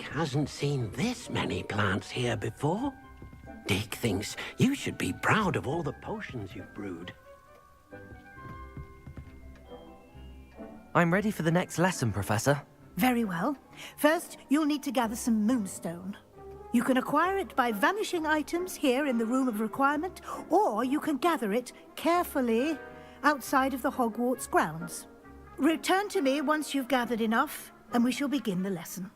Dick hasn't seen this many plants here before. Dick thinks you should be proud of all the potions you've brewed. I'm ready for the next lesson, Professor. Very well. First, you'll need to gather some moonstone. You can acquire it by vanishing items here in the Room of Requirement, or you can gather it carefully outside of the Hogwarts grounds. Return to me once you've gathered enough, and we shall begin the lesson.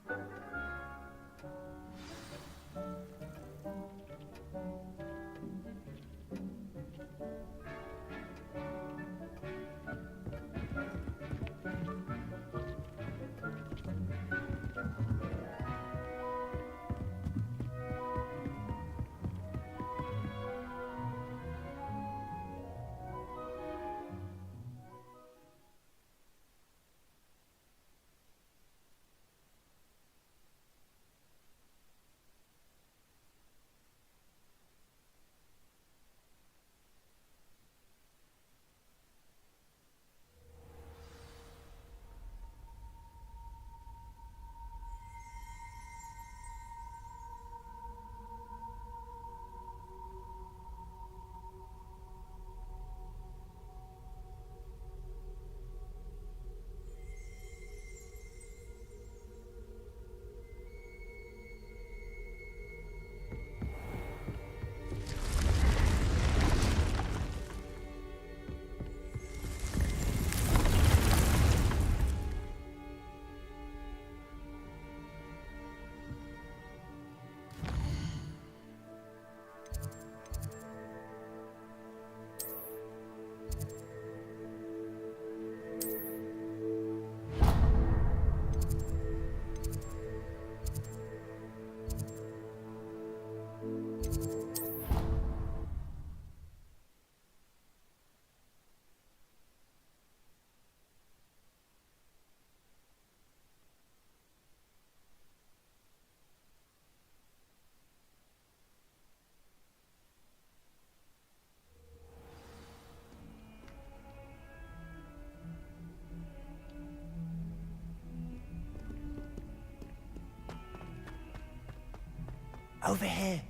Over here.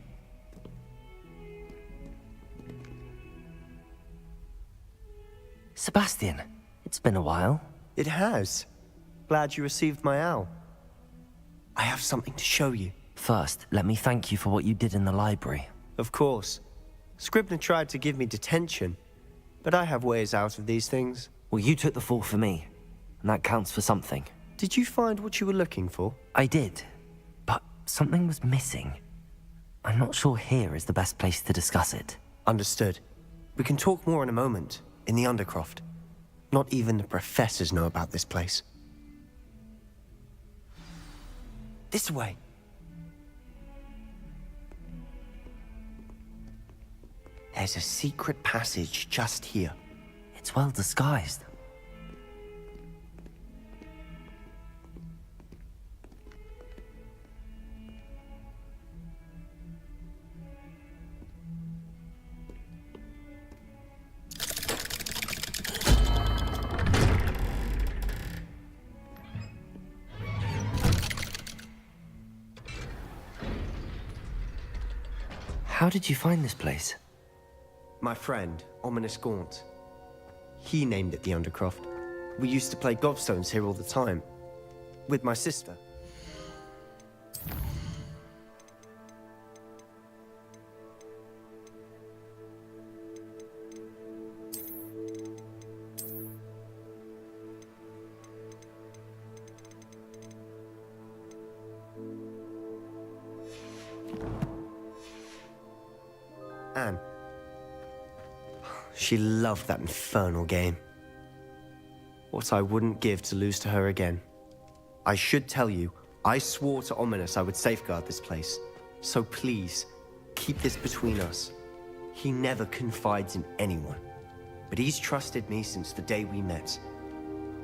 Sebastian, it's been a while. It has. Glad you received my owl. I have something to show you. First, let me thank you for what you did in the library. Of course. Scribner tried to give me detention, but I have ways out of these things. Well, you took the fall for me, and that counts for something. Did you find what you were looking for? I did, but something was missing. I'm not sure here is the best place to discuss it. Understood. We can talk more in a moment, in the Undercroft. Not even the professors know about this place. This way. There's a secret passage just here. It's well disguised. How did you find this place? My friend, Ominous Gaunt. He named it the Undercroft. We used to play gobstones here all the time. With my sister. Anne. She loved that infernal game. What I wouldn't give to lose to her again. I should tell you, I swore to Ominous I would safeguard this place. So please, keep this between us. He never confides in anyone. But he's trusted me since the day we met.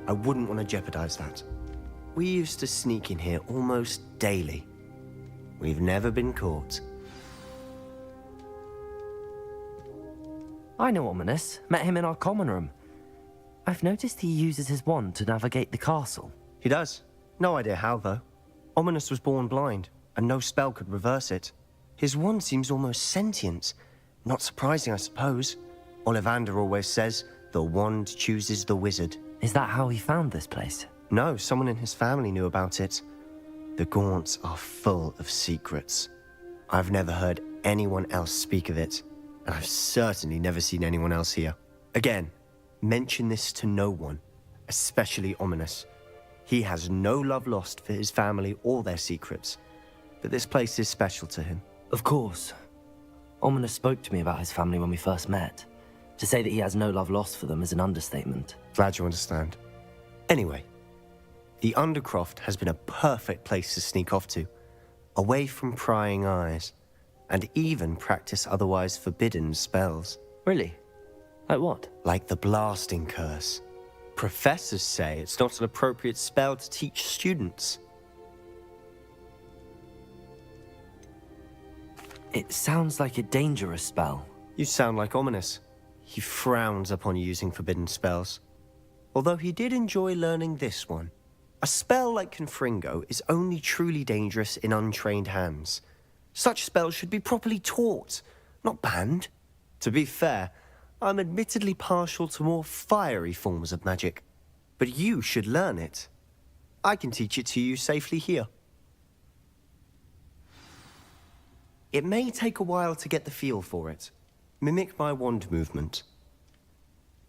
I wouldn't want to jeopardize that. We used to sneak in here almost daily. We've never been caught. I know Ominous. Met him in our common room. I've noticed he uses his wand to navigate the castle. He does. No idea how, though. Ominous was born blind, and no spell could reverse it. His wand seems almost sentient. Not surprising, I suppose. Ollivander always says, the wand chooses the wizard. Is that how he found this place? No, someone in his family knew about it. The Gaunts are full of secrets. I've never heard anyone else speak of it, and I've certainly never seen anyone else here. Again, mention this to no one, especially Ominous. He has no love lost for his family or their secrets, but this place is special to him. Of course. Ominous spoke to me about his family when we first met. To say that he has no love lost for them is an understatement. Glad you understand. Anyway, the Undercroft has been a perfect place to sneak off to, away from prying eyes, and even practice otherwise forbidden spells. Really? Like what? Like the blasting curse. Professors say it's not an appropriate spell to teach students. It sounds like a dangerous spell. You sound like Ominous. He frowns upon using forbidden spells. Although he did enjoy learning this one. A spell like Confringo is only truly dangerous in untrained hands. Such spells should be properly taught, not banned. To be fair, I'm admittedly partial to more fiery forms of magic. But you should learn it. I can teach it to you safely here. It may take a while to get the feel for it. Mimic my wand movement.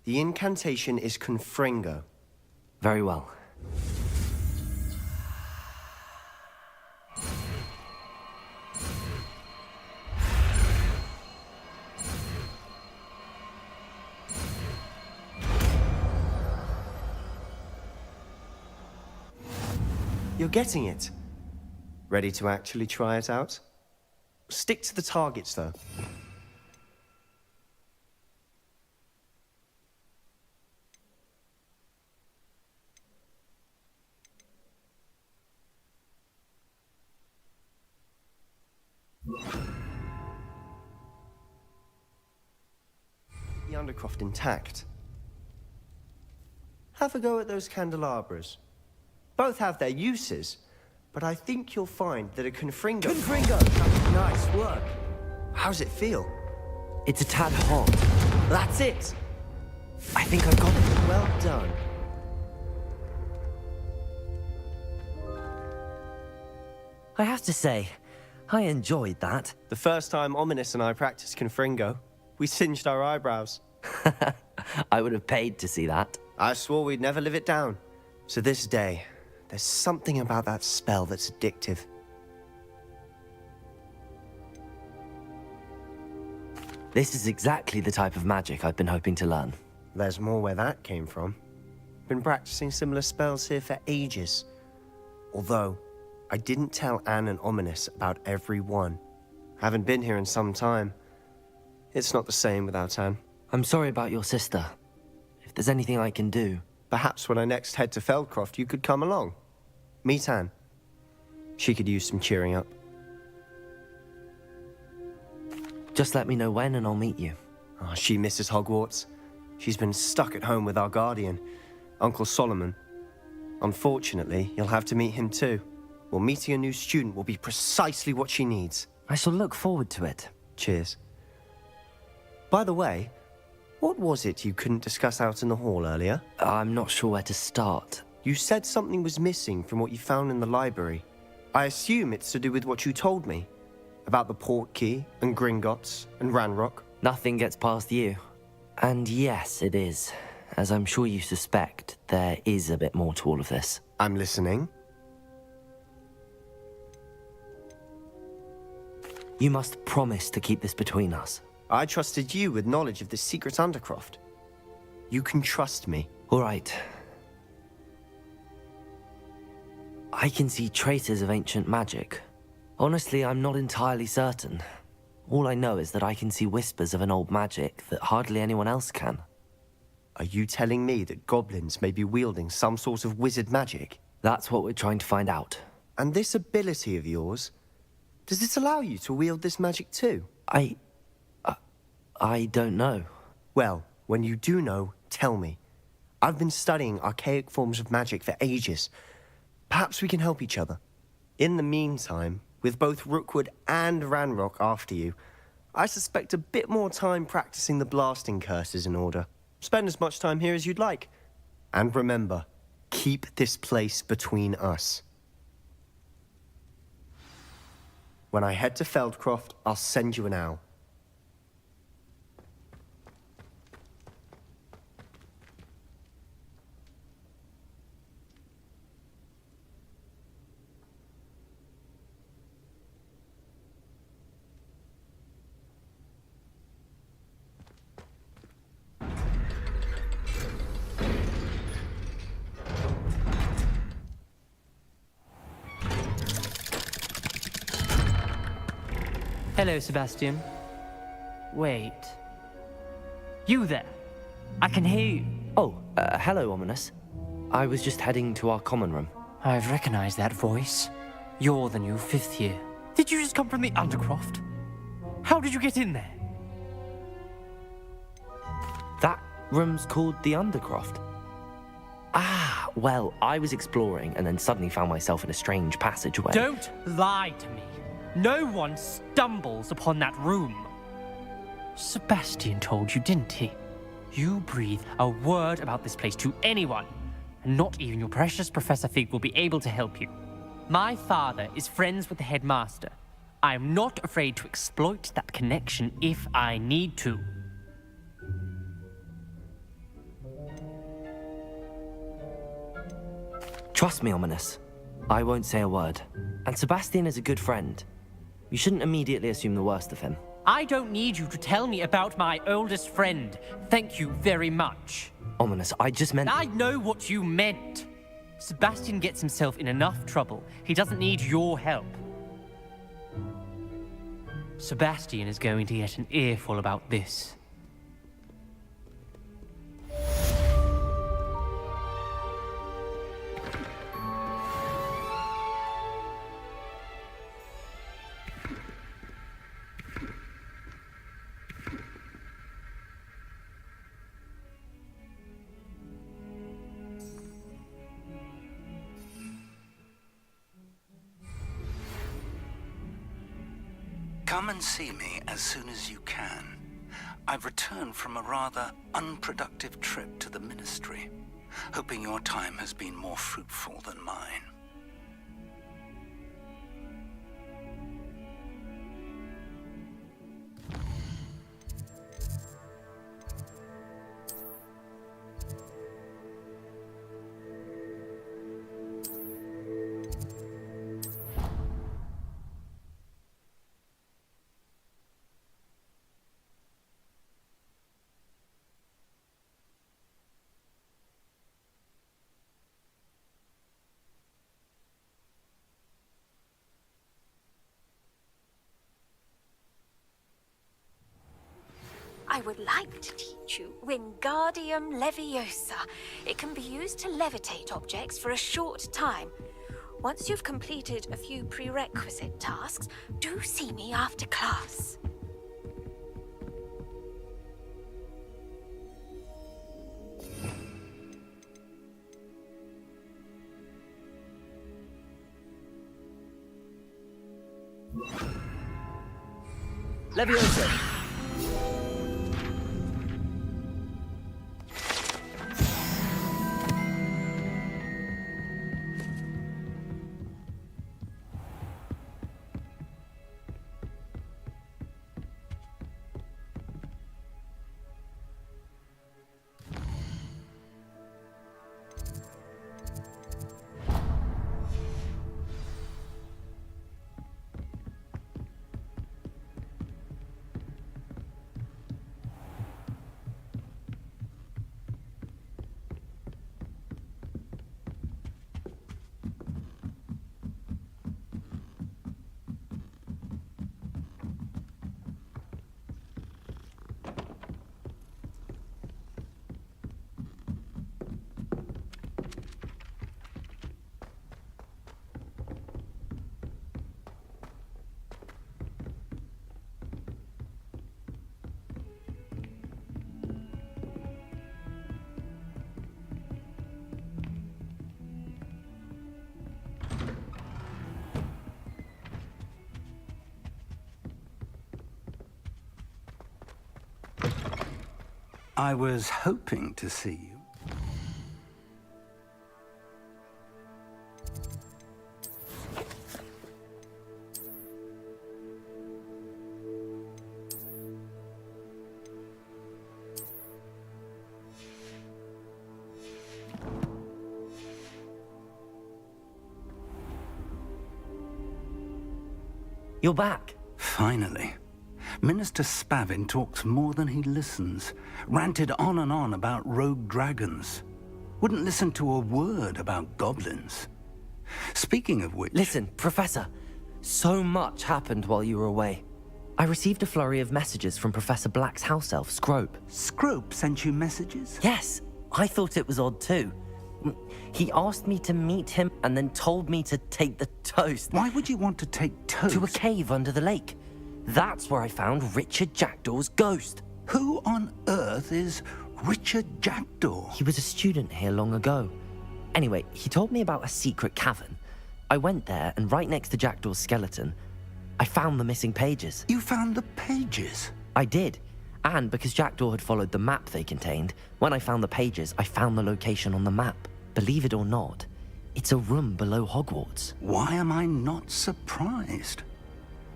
The incantation is Confringo. Very well. You're getting it. Ready to actually try it out? Stick to the targets, though. The Undercroft intact. Have a go at those candelabras. Both have their uses, but I think you'll find that a Confringo... Confringo! Nice work. How's it feel? It's a tad hot. That's it! I think I've got it. Well done. I have to say, I enjoyed that. The first time Ominous and I practiced Confringo, we singed our eyebrows. I would have paid to see that. I swore we'd never live it down. To this day, there's something about that spell that's addictive. This is exactly the type of magic I've been hoping to learn. There's more where that came from. Been practicing similar spells here for ages. Although, I didn't tell Anne and Ominous about every one. Haven't been here in some time. It's not the same without Anne. I'm sorry about your sister. If there's anything I can do... Perhaps when I next head to Feldcroft, you could come along. Meet Anne. She could use some cheering up. Just let me know when and I'll meet you. Oh, she misses Hogwarts. She's been stuck at home with our guardian, Uncle Solomon. Unfortunately, you'll have to meet him too. Well, meeting a new student will be precisely what she needs. I shall look forward to it. Cheers. By the way, what was it you couldn't discuss out in the hall earlier? I'm not sure where to start. You said something was missing from what you found in the library. I assume it's to do with what you told me. About the Portkey, and Gringotts, and Ranrock. Nothing gets past you. And yes, it is. As I'm sure you suspect, there is a bit more to all of this. I'm listening. You must promise to keep this between us. I trusted you with knowledge of the secret Undercroft. You can trust me. All right. I can see traces of ancient magic. Honestly, I'm not entirely certain. All I know is that I can see whispers of an old magic that hardly anyone else can. Are you telling me that goblins may be wielding some sort of wizard magic? That's what we're trying to find out. And this ability of yours, does it allow you to wield this magic too? I don't know. Well, when you do know, tell me. I've been studying archaic forms of magic for ages. Perhaps we can help each other. In the meantime, with both Rookwood and Ranrock after you, I suspect a bit more time practicing the blasting curse is in order. Spend as much time here as you'd like. And remember, keep this place between us. When I head to Feldcroft, I'll send you an owl. Hello, Sebastian. Wait. You there? I can hear you. Oh, hello, Ominous. I was just heading to our common room. I've recognized that voice. You're the new 5th year. Did you just come from the Undercroft? How did you get in there? That room's called the Undercroft. Ah, well, I was exploring and then suddenly found myself in a strange passageway. Don't lie to me. No one stumbles upon that room. Sebastian told you, didn't he? You breathe a word about this place to anyone, and not even your precious Professor Fig will be able to help you. My father is friends with the headmaster. I am not afraid to exploit that connection if I need to. Trust me, Ominous. I won't say a word. And Sebastian is a good friend. You shouldn't immediately assume the worst of him. I don't need you to tell me about my oldest friend. Thank you very much. Ominous, I just meant... I know what you meant. Sebastian gets himself in enough trouble. He doesn't need your help. Sebastian is going to get an earful about this. Come and see me as soon as you can. I've returned from a rather unproductive trip to the Ministry, hoping your time has been more fruitful than mine. I would like to teach you Wingardium Leviosa. It can be used to levitate objects for a short time. Once you've completed a few prerequisite tasks, do see me after class. Leviosa! I was hoping to see you. You're back. Finally. Minister Spavin talks more than he listens. Ranted on and on about rogue dragons. Wouldn't listen to a word about goblins. Speaking of which... Listen, Professor. So much happened while you were away. I received a flurry of messages from Professor Black's house elf, Scrope. Scrope sent you messages? Yes, I thought it was odd too. He asked me to meet him and then told me to take the toast. Why would you want to take toast? To a cave under the lake. That's where I found Richard Jackdaw's ghost. Who on earth is Richard Jackdaw? He was a student here long ago. Anyway, he told me about a secret cavern. I went there, and right next to Jackdaw's skeleton, I found the missing pages. You found the pages? I did. And because Jackdaw had followed the map they contained, when I found the pages, I found the location on the map. Believe it or not, it's a room below Hogwarts. Why am I not surprised?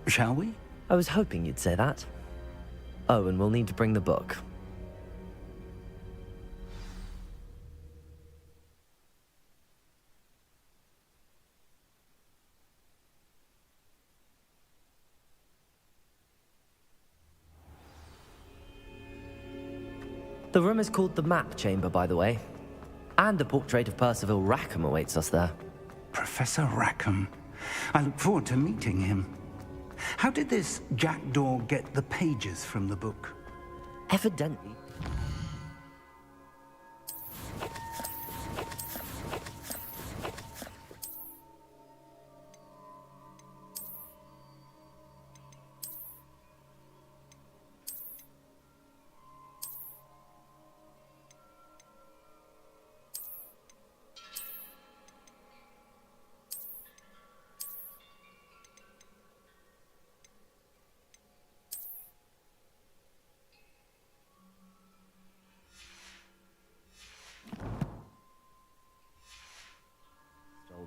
Shall we? I was hoping you'd say that. Oh, and we'll need to bring the book. The room is called the Map Chamber, by the way. And a portrait of Percival Rackham awaits us there. Professor Rackham. I look forward to meeting him. How did this Jackdaw get the pages from the book? Evidently.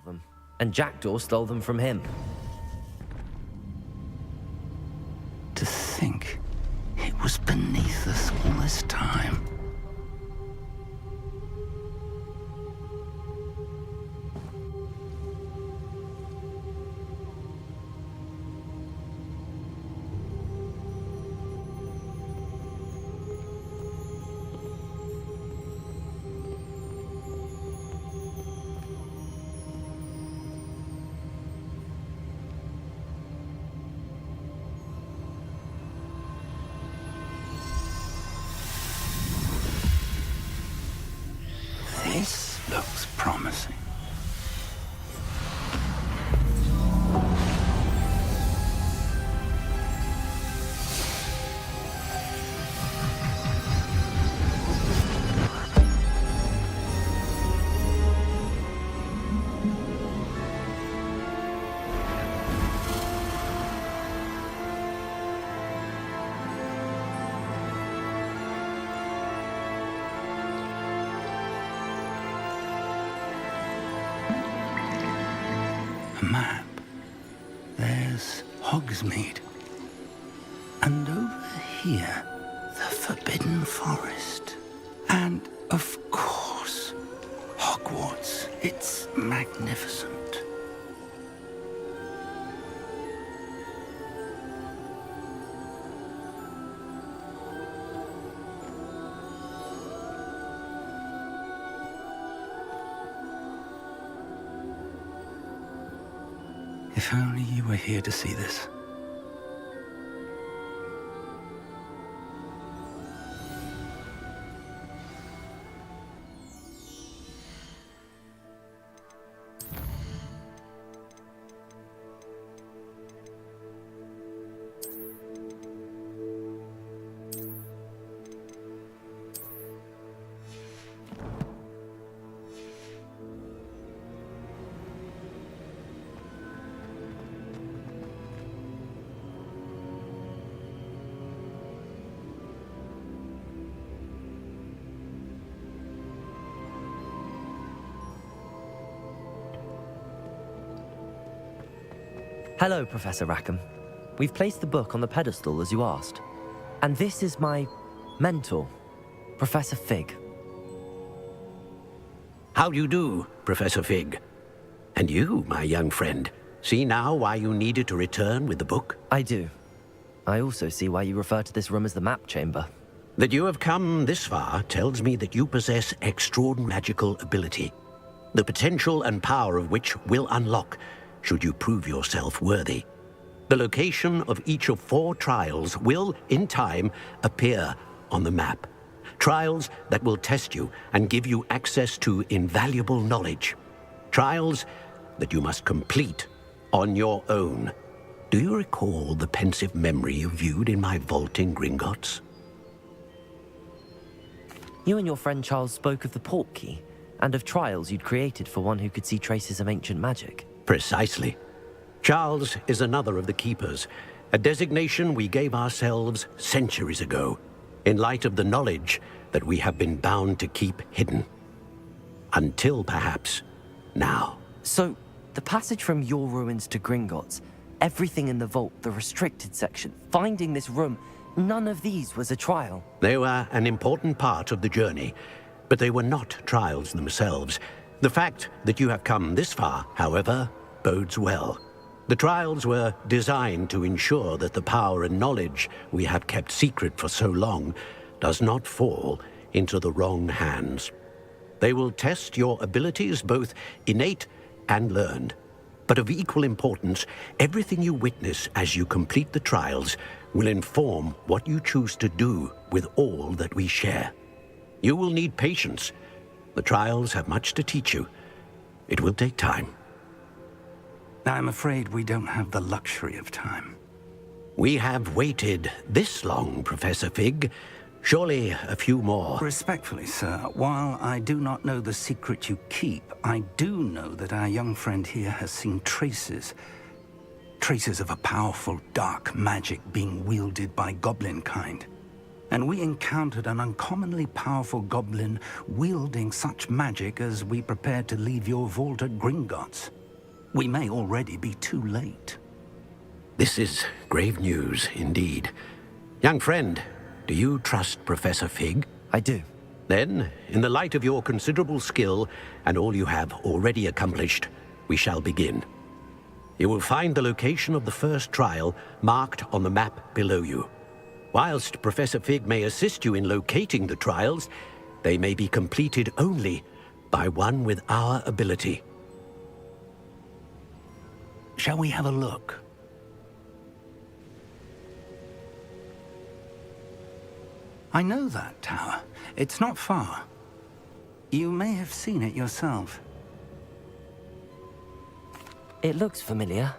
Them. And Jackdaw stole them from him. To think it was beneath us all this time. This looks promising. A map. There's Hogsmeade. And over here, the Forbidden Forest. And, of course, Hogwarts. It's magnificent. If only you were here to see this. Hello, Professor Rackham. We've placed the book on the pedestal as you asked. And this is my mentor, Professor Fig. How do you do, Professor Fig? And you, my young friend, see now why you needed to return with the book? I do. I also see why you refer to this room as the map chamber. That you have come this far tells me that you possess extraordinary magical ability, the potential and power of which will unlock should you prove yourself worthy. The location of each of 4 trials will, in time, appear on the map. Trials that will test you and give you access to invaluable knowledge. Trials that you must complete on your own. Do you recall the pensive memory you viewed in my vault in Gringotts? You and your friend Charles spoke of the port key, and of trials you'd created for one who could see traces of ancient magic. Precisely. Charles is another of the keepers, a designation we gave ourselves centuries ago, in light of the knowledge that we have been bound to keep hidden. Until perhaps now. So, the passage from your ruins to Gringotts, everything in the vault, the restricted section, finding this room, none of these was a trial. They were an important part of the journey, but they were not trials themselves. The fact that you have come this far, however, bodes well. The trials were designed to ensure that the power and knowledge we have kept secret for so long does not fall into the wrong hands. They will test your abilities, both innate and learned. But of equal importance, everything you witness as you complete the trials will inform what you choose to do with all that we share. You will need patience. The trials have much to teach you. It will take time. I'm afraid we don't have the luxury of time. We have waited this long, Professor Fig. Surely a few more. Respectfully, sir, while I do not know the secret you keep, I do know that our young friend here has seen traces of a powerful dark magic being wielded by goblin kind. And we encountered an uncommonly powerful goblin wielding such magic as we prepared to leave your vault at Gringotts. We may already be too late. This is grave news indeed. Young friend, do you trust Professor Fig? I do. Then, in the light of your considerable skill and all you have already accomplished, we shall begin. You will find the location of the first trial marked on the map below you. Whilst Professor Fig may assist you in locating the trials, they may be completed only by one with our ability. Shall we have a look? I know that tower. It's not far. You may have seen it yourself. It looks familiar.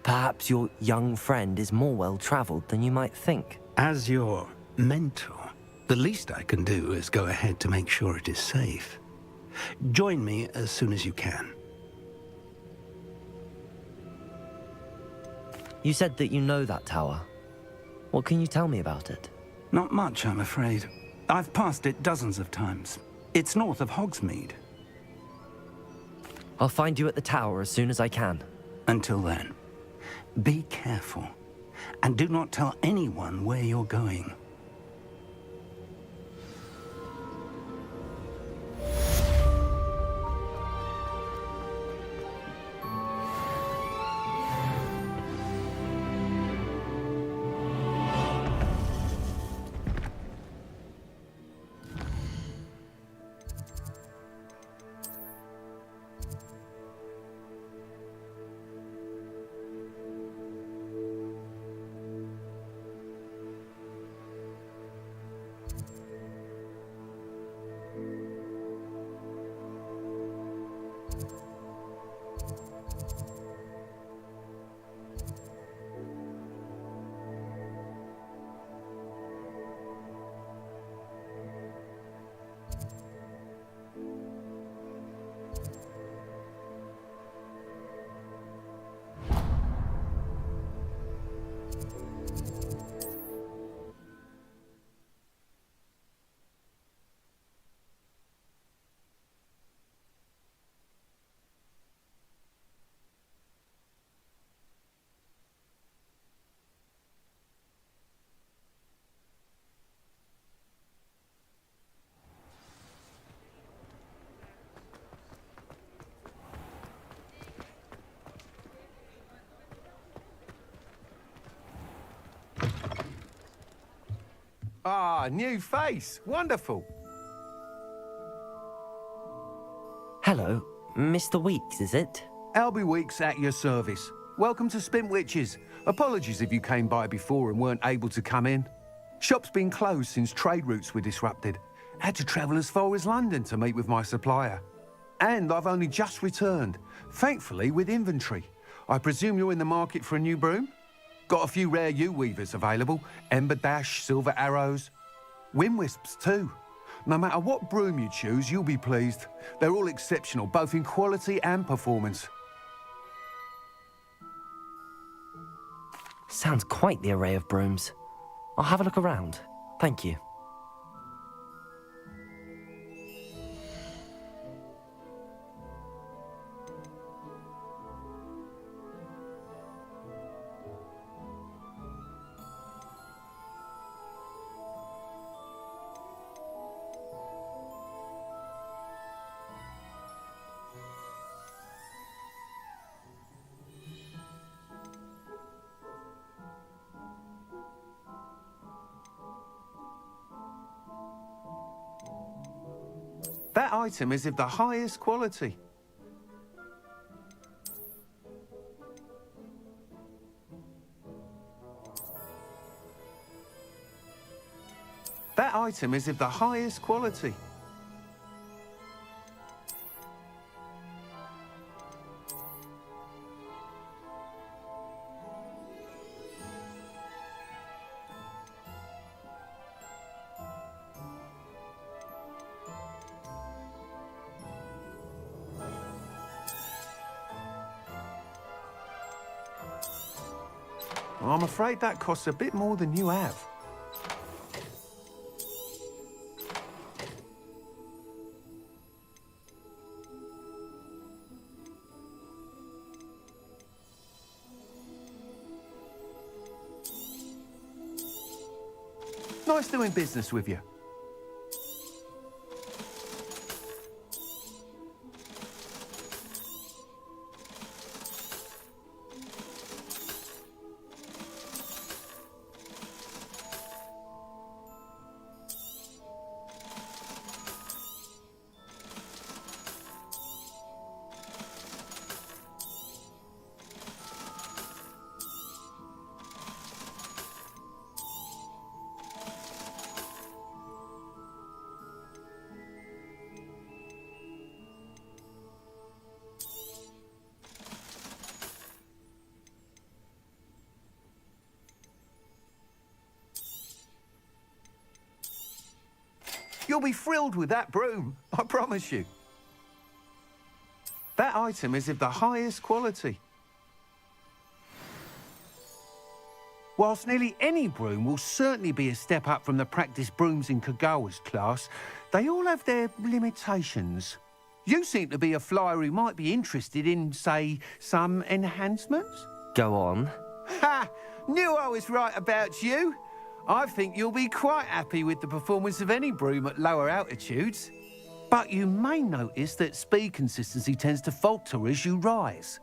Perhaps your young friend is more well-traveled than you might think. As your mentor, the least I can do is go ahead to make sure it is safe. Join me as soon as you can. You said that you know that tower. What can you tell me about it? Not much, I'm afraid. I've passed it dozens of times. It's north of Hogsmeade. I'll find you at the tower as soon as I can. Until then, be careful, and do not tell anyone where you're going. Ah, new face. Wonderful. Hello, Mr. Weeks, is it? Albie Weeks at your service. Welcome to Spintwitches. Apologies if you came by before and weren't able to come in. Shop's been closed since trade routes were disrupted. Had to travel as far as London to meet with my supplier. And I've only just returned, thankfully with inventory. I presume you're in the market for a new broom? Got a few rare U-weavers available. Ember Dash, Silver Arrows. Wind Wisps too. No matter what broom you choose, you'll be pleased. They're all exceptional, both in quality and performance. Sounds quite the array of brooms. I'll have a look around. Thank you. That item is of the highest quality. That item is of the highest quality. I'm afraid that costs a bit more than you have. Nice doing business with you. You'll be thrilled with that broom, I promise you. That item is of the highest quality. Whilst nearly any broom will certainly be a step up from the practice brooms in Kagawa's class, they all have their limitations. You seem to be a flyer who might be interested in, say, some enhancements? Go on. Ha! Knew I was right about you. I think you'll be quite happy with the performance of any broom at lower altitudes. But you may notice that speed consistency tends to falter as you rise.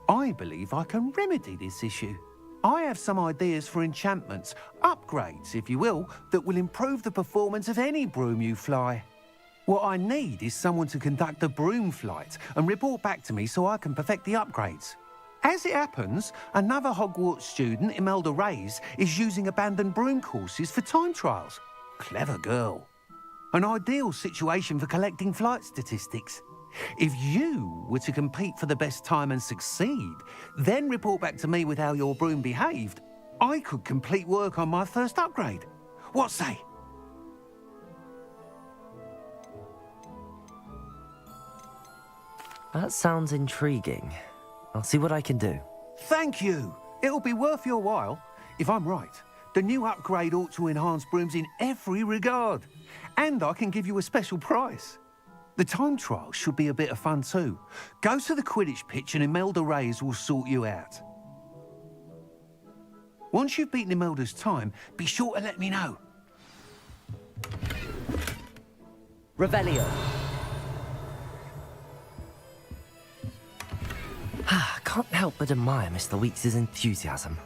I believe I can remedy this issue. I have some ideas for enchantments, upgrades, if you will, that will improve the performance of any broom you fly. What I need is someone to conduct a broom flight and report back to me so I can perfect the upgrades. As it happens, another Hogwarts student, Imelda Reyes, is using abandoned broom courses for time trials. Clever girl. An ideal situation for collecting flight statistics. If you were to compete for the best time and succeed, then report back to me with how your broom behaved, I could complete work on my first upgrade. What say? That sounds intriguing. I'll see what I can do. Thank you. It'll be worth your while. If I'm right, the new upgrade ought to enhance brooms in every regard. And I can give you a special price. The time trial should be a bit of fun too. Go to the Quidditch pitch and Imelda Reyes will sort you out. Once you've beaten Imelda's time, be sure to let me know. Revelio. Can't help but admire Mr. Weeks' enthusiasm.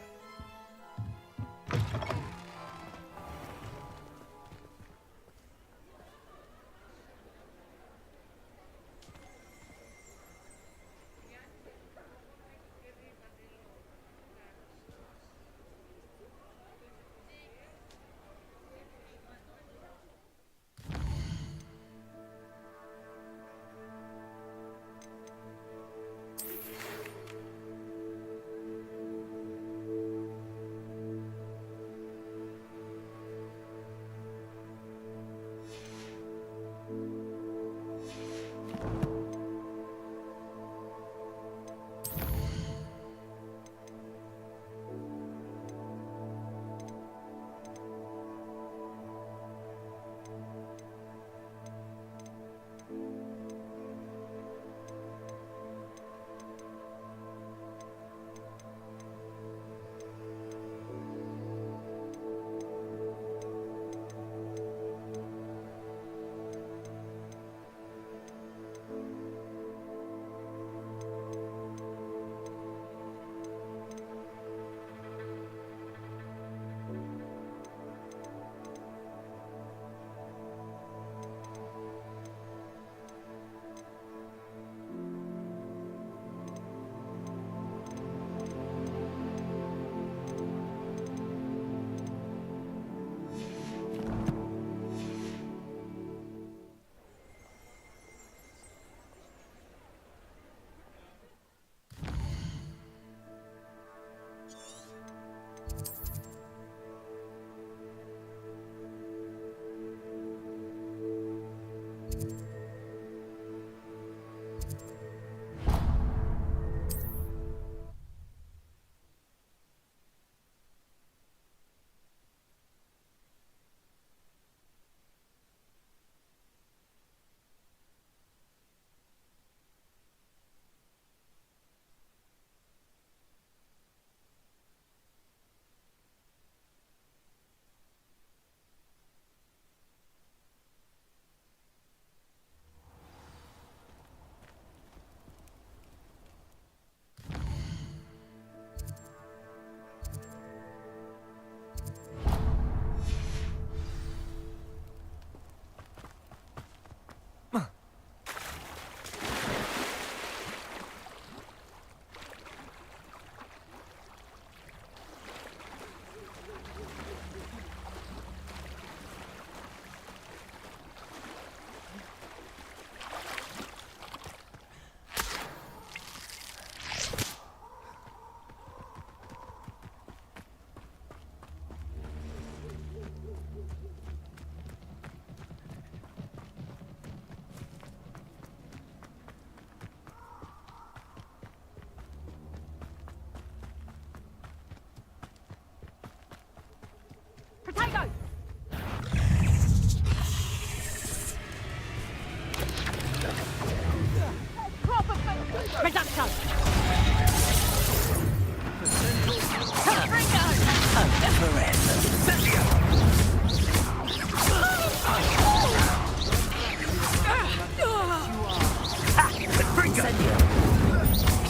Reduction!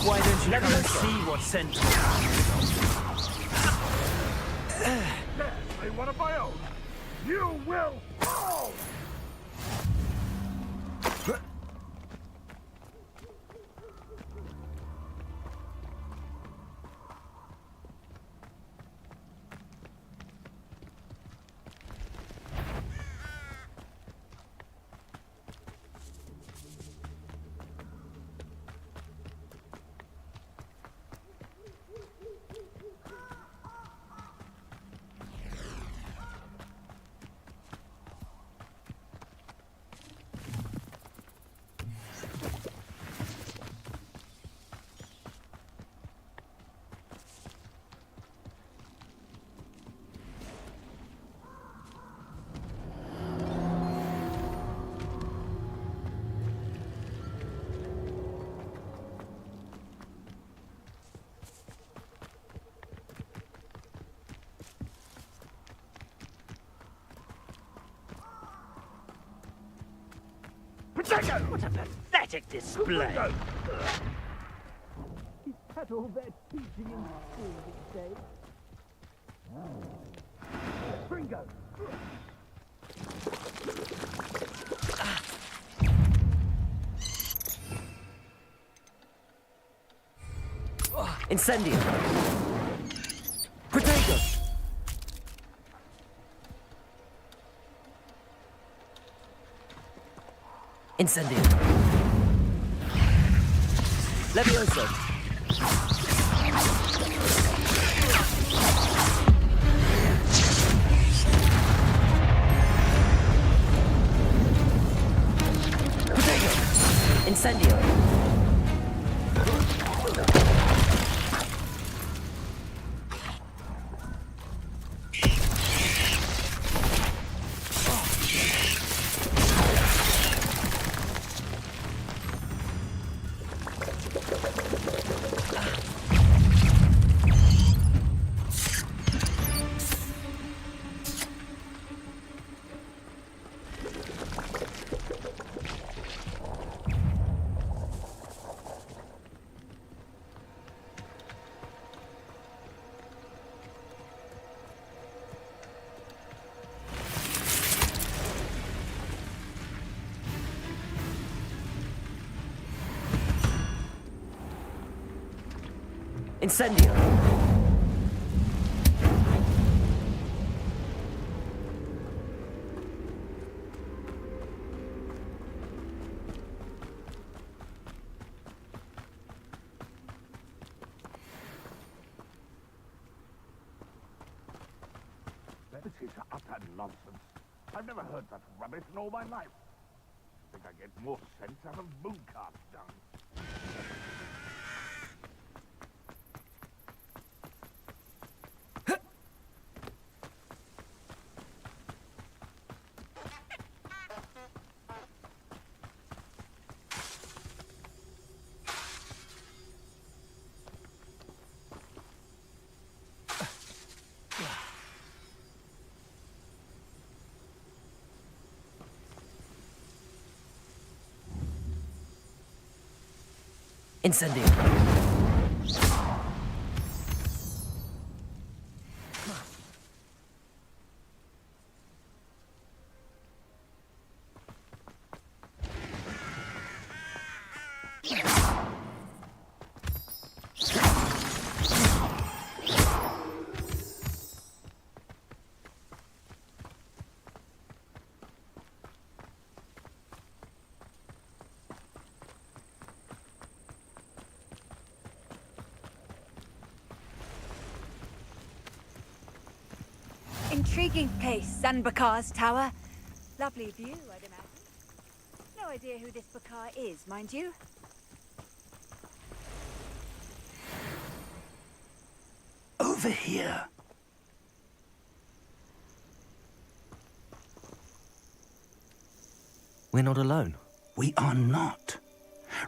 Why don't you come and see what's sent? Definitely one of my own. You will fall! What a pathetic display! Is that all they're teaching in school these days? Pringo! Incendio! Protego! Incendio! Levioso! Protego! Incendio! Incendio! This is utter nonsense. I've never heard that rubbish in all my life. I think I get more sense out of mooncarts done. Incendio! Intriguing place, Zanbakar's tower. Lovely view, I'd imagine. No idea who this Bakar is, mind you. Over here. We're not alone. We are not.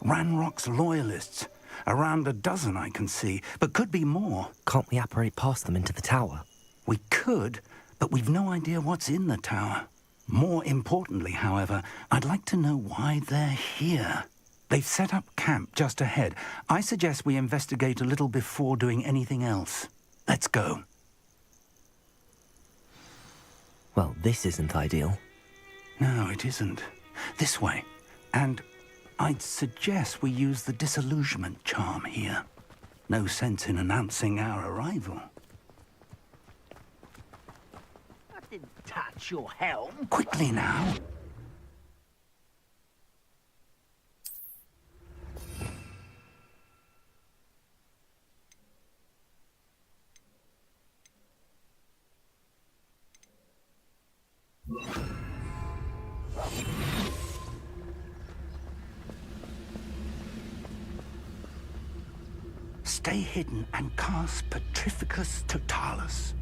Ranrock's loyalists Around a dozen I can see, but could be more. Can't we apparate past them into the tower? We could, but we've no idea what's in the tower. More importantly, however, I'd like to know why they're here. They've set up camp just ahead. I suggest we investigate a little before doing anything else. Let's go. Well, this isn't ideal. No, it isn't. This way. And I'd suggest we use the disillusionment charm here. No sense in announcing our arrival. I didn't touch your helm. Quickly now. Stay hidden and cast Petrificus Totalis.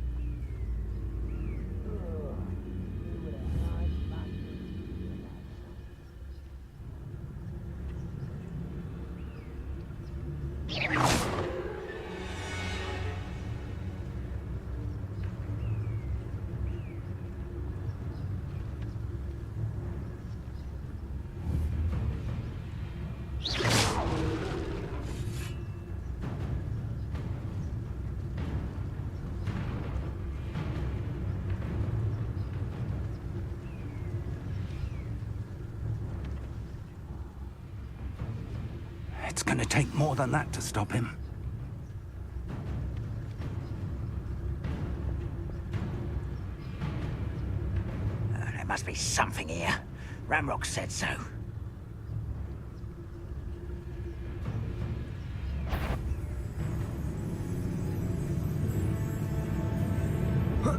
It's gonna take more than that to stop him. There must be something here. Ramrock said so. There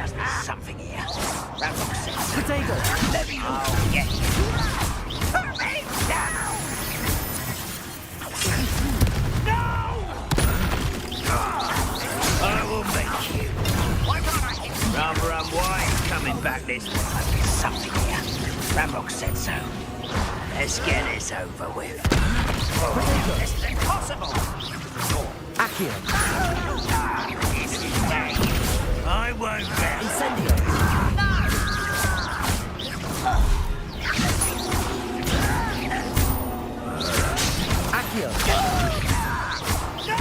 must be something here. Ramrock said so. Potato! I'll get you. Put me down! No! I will make you. Why can't I hit you? Run, why are you coming back this way? There must be something here. Ramrock said so. Let's get this over with. Oh, this is impossible! Accio! It's insane. I won't let. Incendio! Accio! No!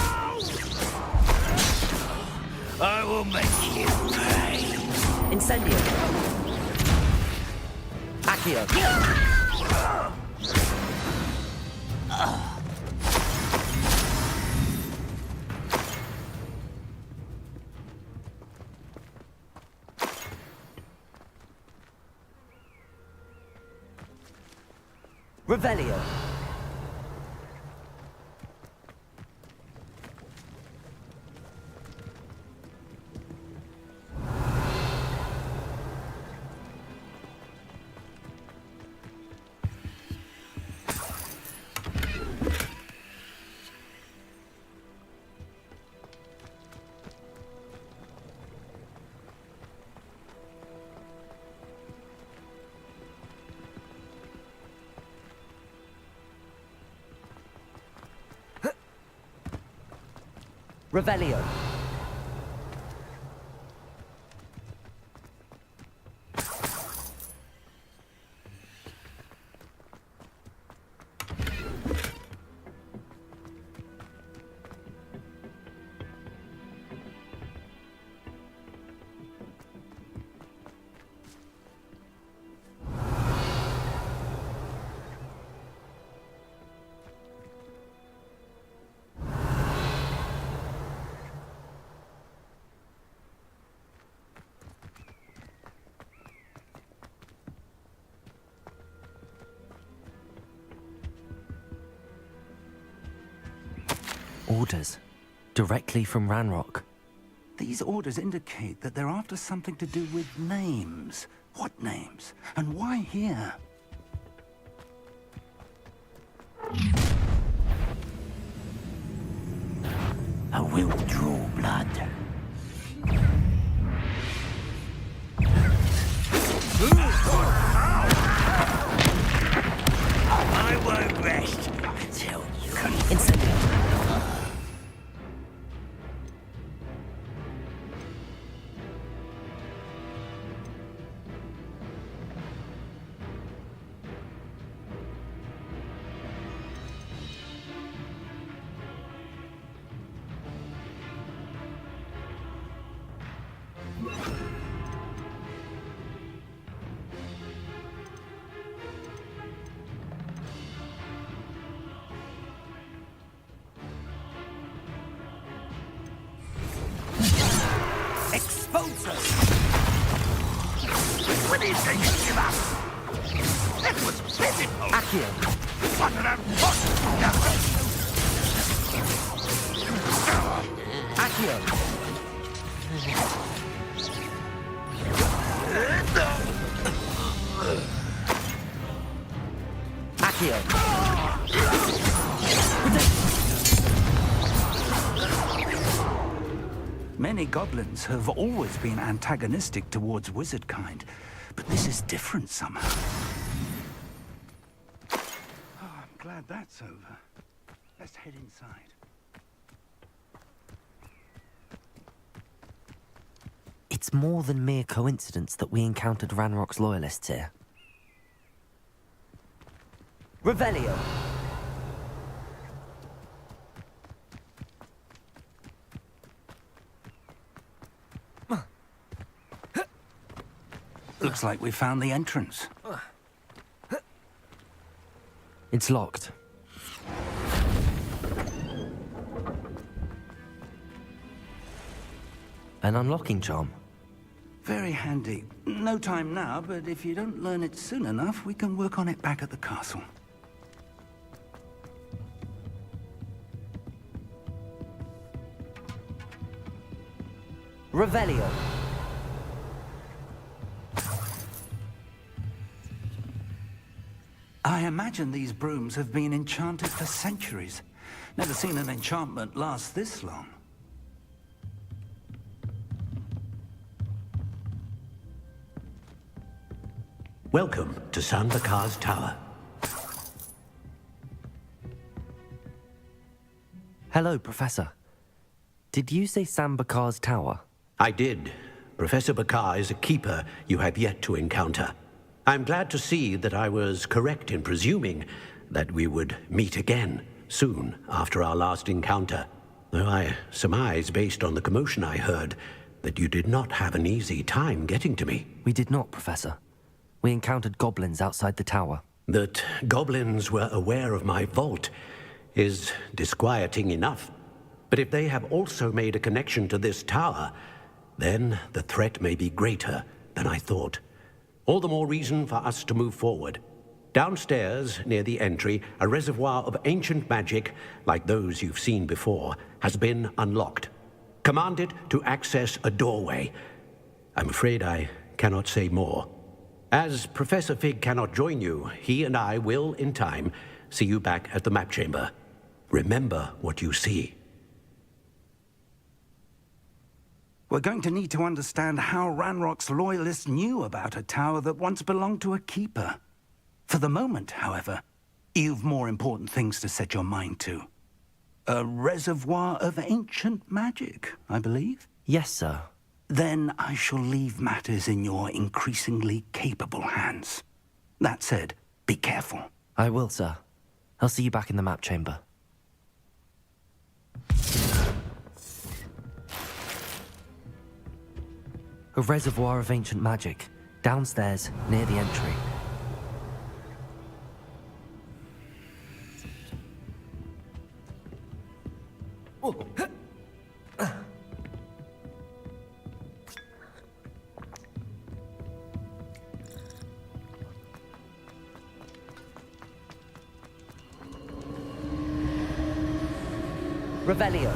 I will make you pay. Incendio! Accio! Revelio! Revelio. Orders. Directly from Ranrock. These orders indicate that they're after something to do with names. What names? And why here? I will draw blood. I won't rest, I tell you. Incendio. What is it you give up? That was pitiful. Accio. What an Accio. Accio. Many goblins have always been antagonistic towards wizard kind, but this is different somehow. Oh, I'm glad that's over. Let's head inside. It's more than mere coincidence that we encountered Ranrock's loyalists here. Revelio! Looks like we found the entrance. It's locked. An unlocking charm. Very handy. No time now, but if you don't learn it soon enough, we can work on it back at the castle. Revelio. I imagine these brooms have been enchanted for centuries. Never seen an enchantment last this long. Welcome to Sambakar's Tower. Hello, Professor. Did you say Sambakar's Tower? I did. Professor Bakar is a keeper you have yet to encounter. I'm glad to see that I was correct in presuming that we would meet again soon after our last encounter. Though I surmise, based on the commotion I heard, that you did not have an easy time getting to me. We did not, Professor. We encountered goblins outside the tower. That goblins were aware of my vault is disquieting enough. But if they have also made a connection to this tower, then the threat may be greater than I thought. All the more reason for us to move forward. Downstairs, near the entry, a reservoir of ancient magic, like those you've seen before, has been unlocked. Commanded to access a doorway. I'm afraid I cannot say more. As Professor Fig cannot join you, he and I will, in time, see you back at the map chamber. Remember what you see. We're going to need to understand how Ranrock's loyalists knew about a tower that once belonged to a keeper. For the moment, however, you've more important things to set your mind to. A reservoir of ancient magic, I believe? Yes, sir. Then I shall leave matters in your increasingly capable hands. That said, be careful. I will, sir. I'll see you back in the map chamber. A reservoir of ancient magic, downstairs, near the entry. Revelio.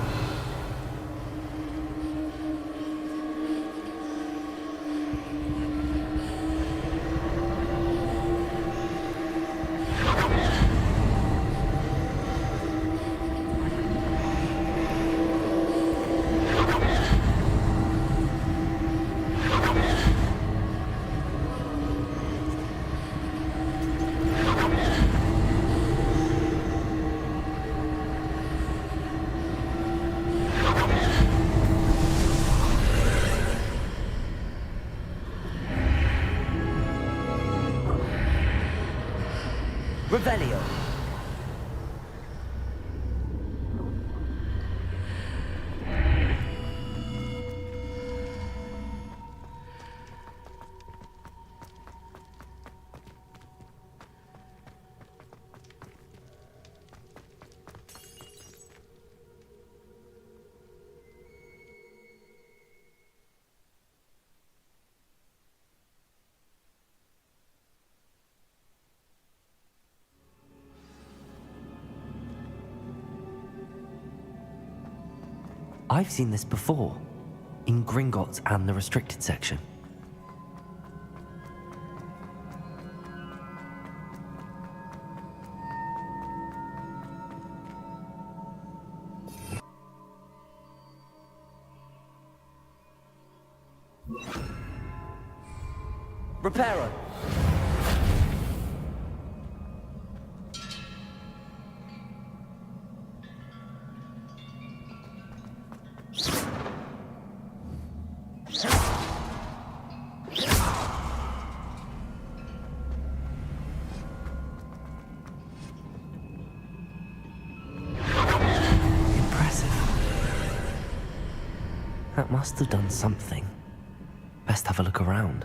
Revelio. I've seen this before, in Gringotts and the restricted section. Reparo. That must have done something. Best have a look around.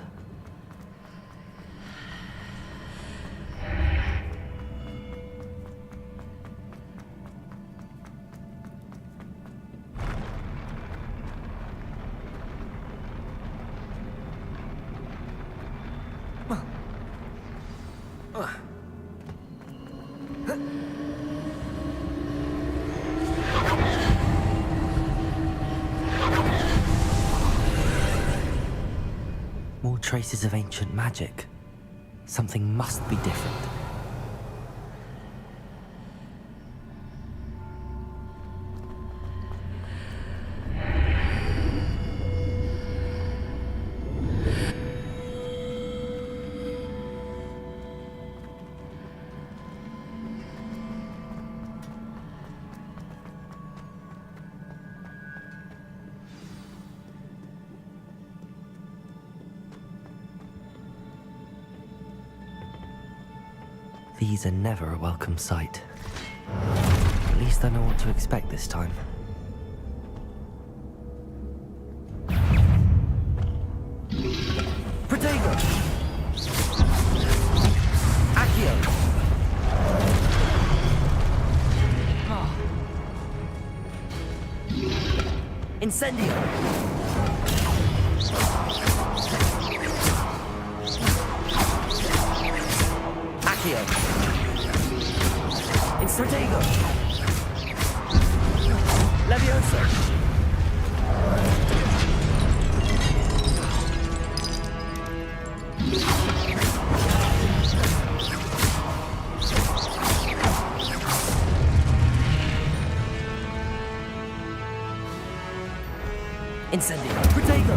More traces of ancient magic. Something must be different. These are never a welcome sight. At least I know what to expect this time. Protego! Accio! Incendio! Accio! Stratego! Leviosa! Incendio! Protego!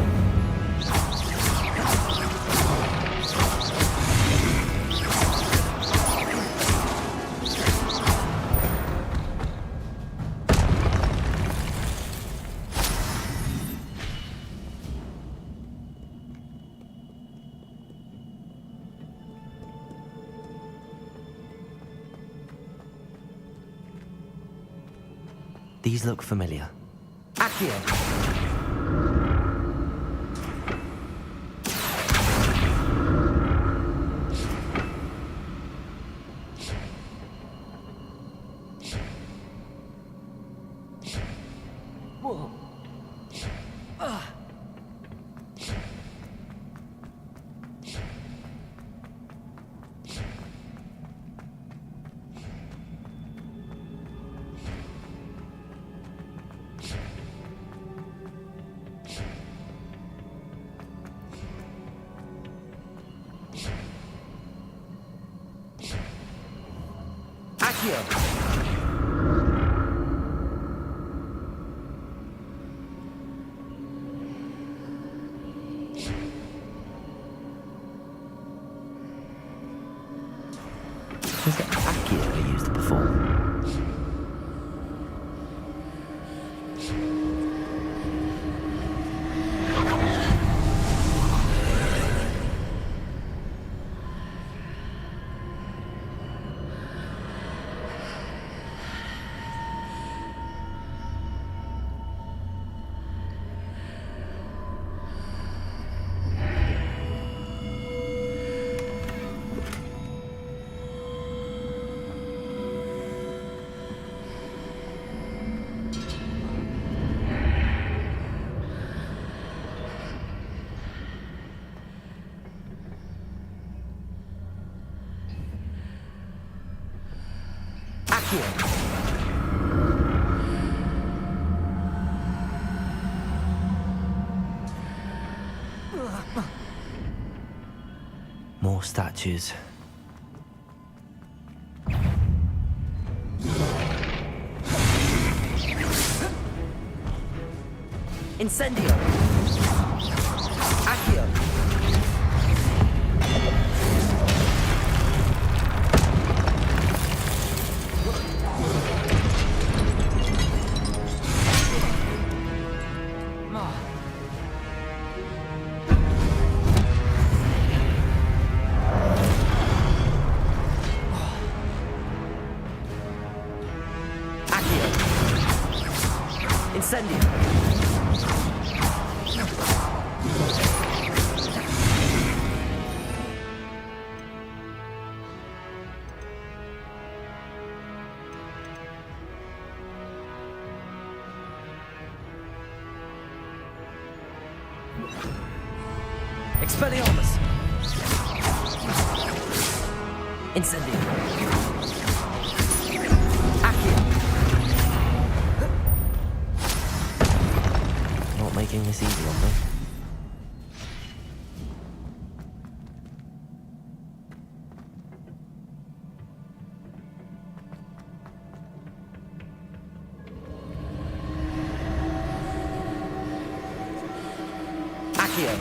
These look familiar. Accio! Whoa. Was the Accio I used before? Accio. More statues. Incendio. Accio. Incendio. Expelliarmus. Incendio. Accio. Not making this easy on me. Accio.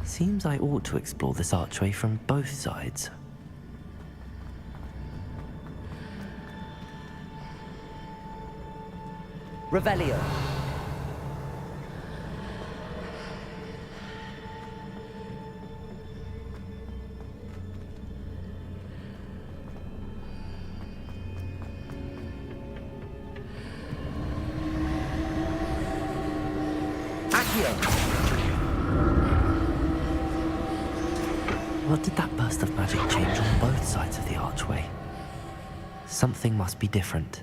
Seems I ought to explore this archway from both sides. Revelio. Accio. What did that burst of magic change on both sides of the archway? Something must be different.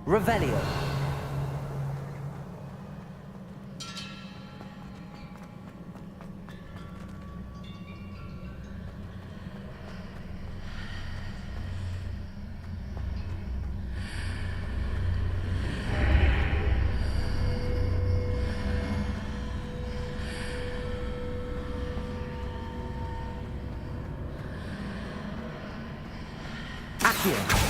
Revelio. Accio.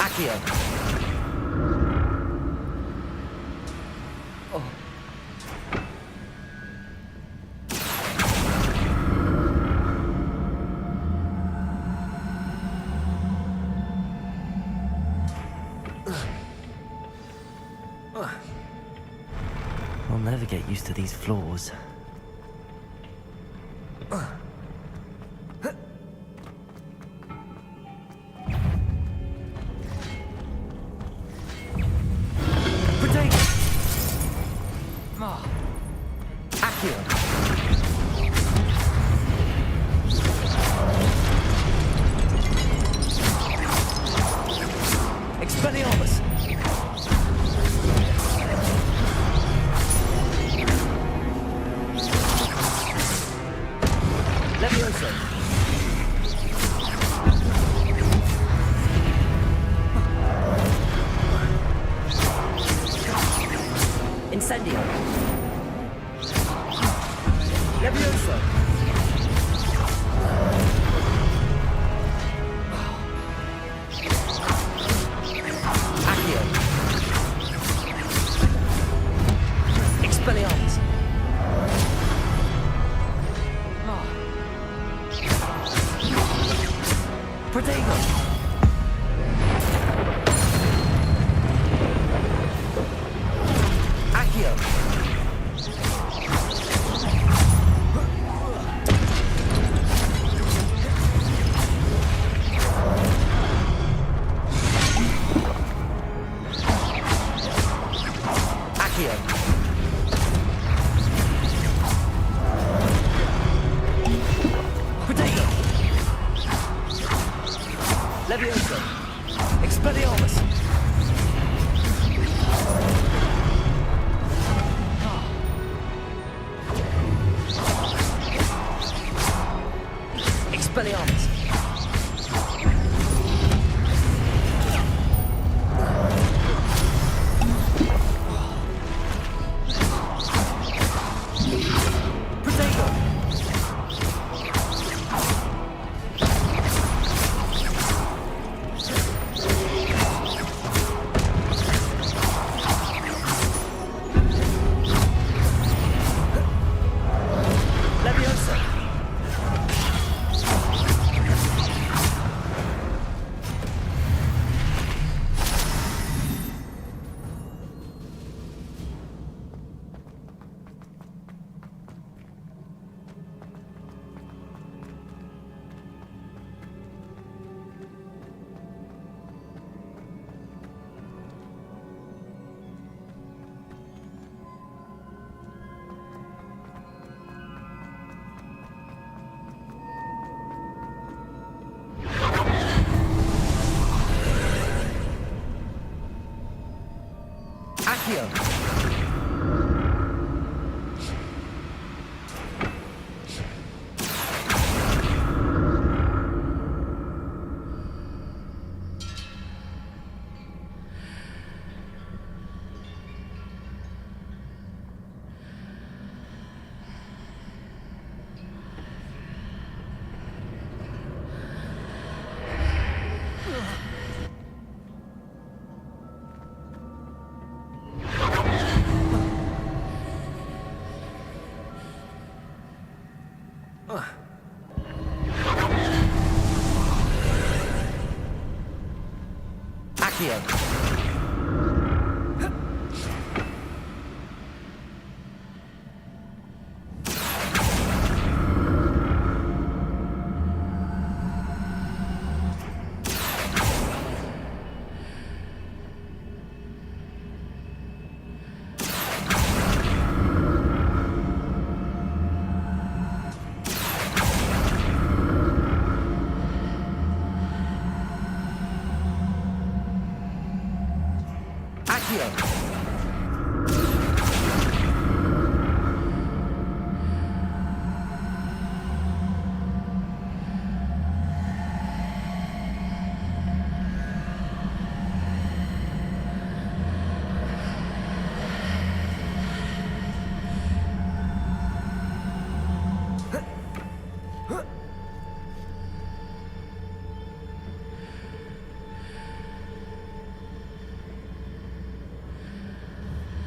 Accio. Oh. I'll never get used to these floors.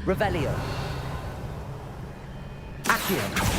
Revelio. Accio.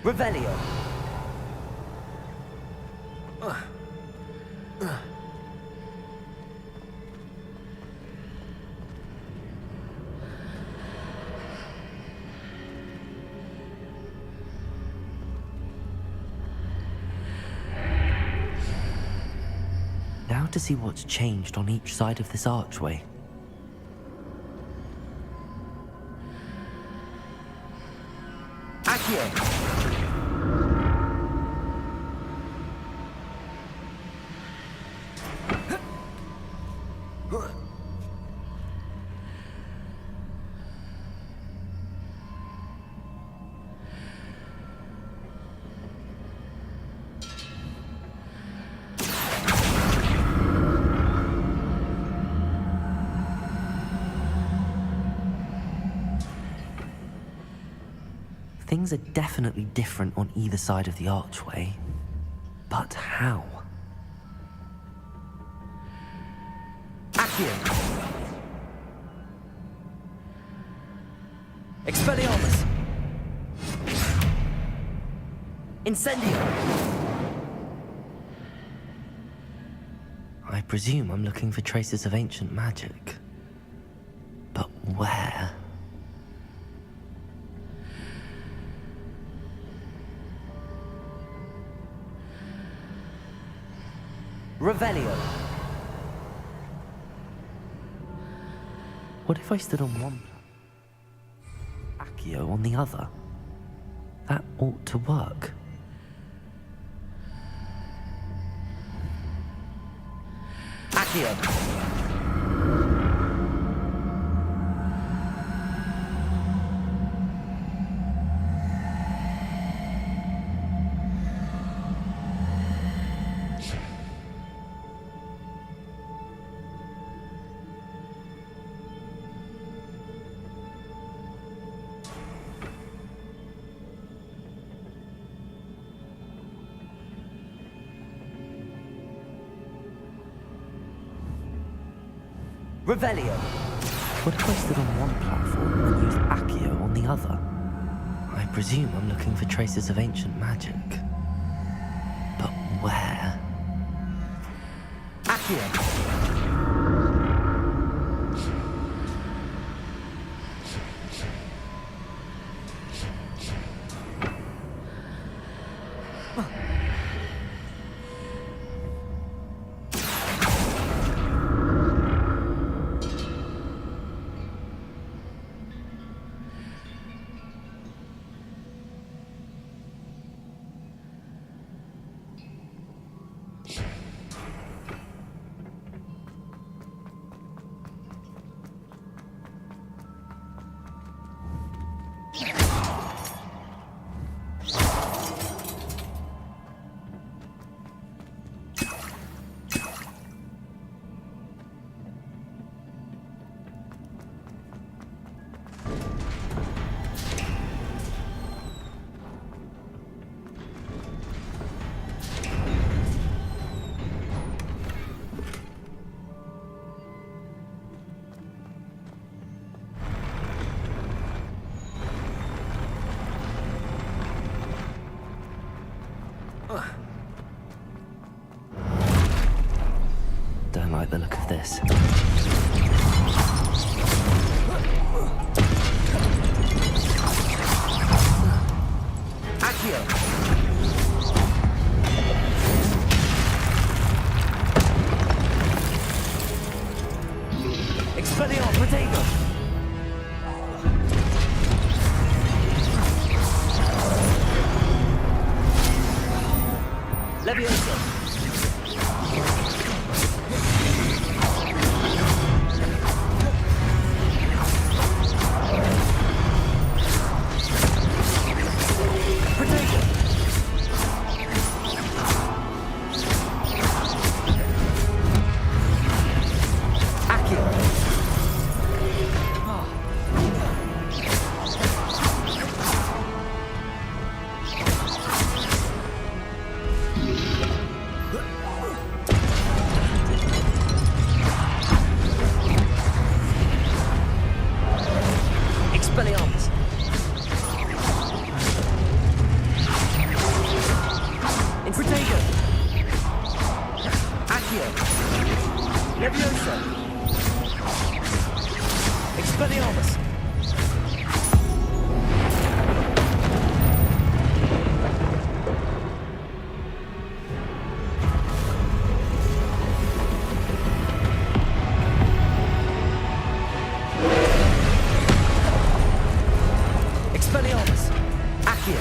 Revelio. Now to see what's changed on each side of this archway. Accio! Things are definitely different on either side of the archway. But how? Accio! Expelliarmus! Incendio! I presume I'm looking for traces of ancient magic. But where? Revelio. What if I stood on one, Accio on the other? That ought to work. Accio. Revelio. What if I stood on one platform and used Accio on the other? I presume I'm looking for traces of ancient magic. But where? Accio! Expelliarmus! Protego! Leviosa! Expelliarmus! Protego! Accio! Leviosa! Expelliarmus! Expelliarmus! Accio!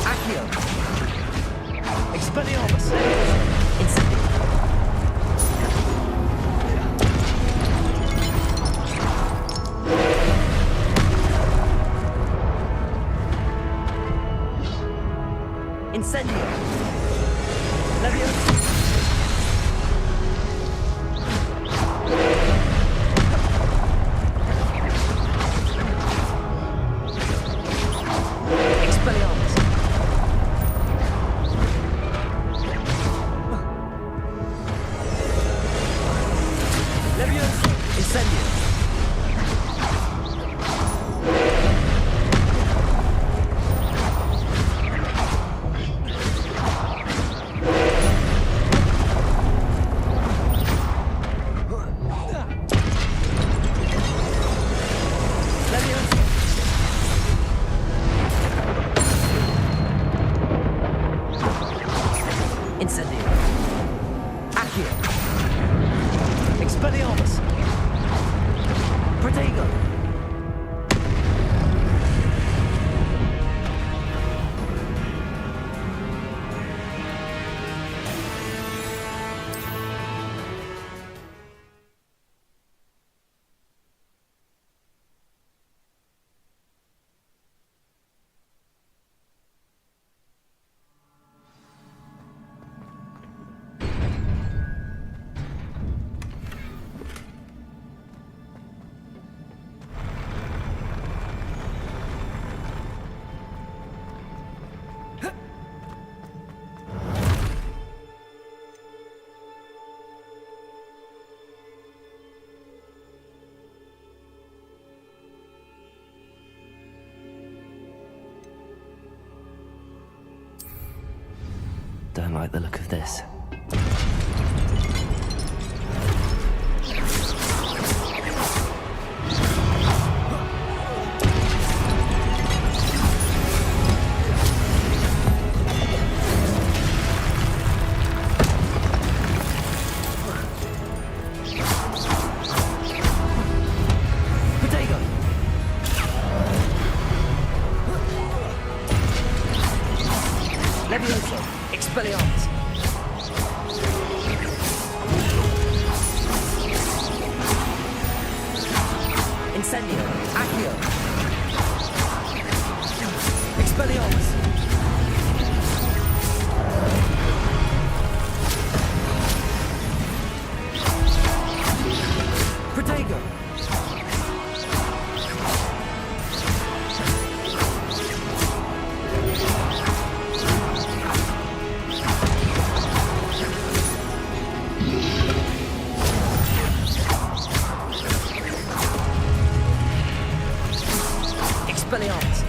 Accio! Expelliarmus! Incendio! Incendio! Leviosa! Expelliarmus! Leviosa! Incendio! Leviosa! Incendio! Accio! Expelliarmus! Protego! Don't like the look of this. Protego! Leviosa! Expelliarmus! Incendio! Accio! Expelliarmus! Protego! Expelliarmus!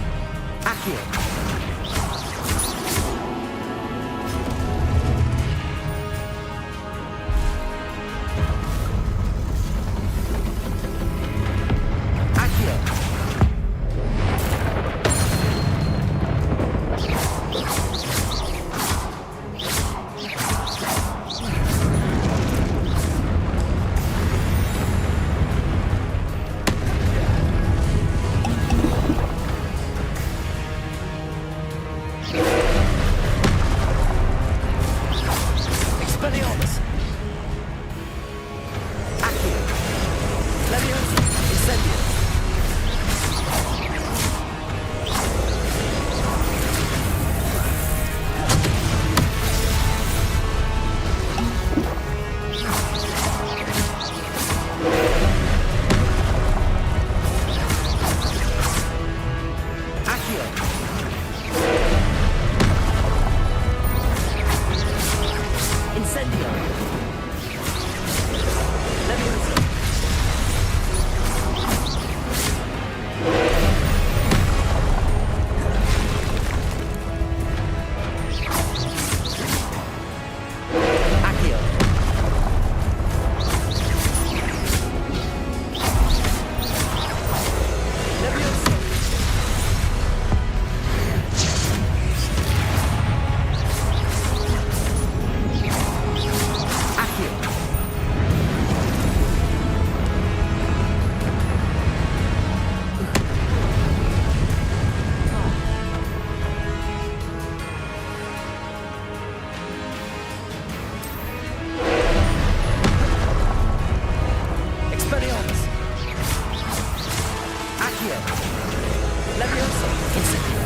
Leviosa, incendio.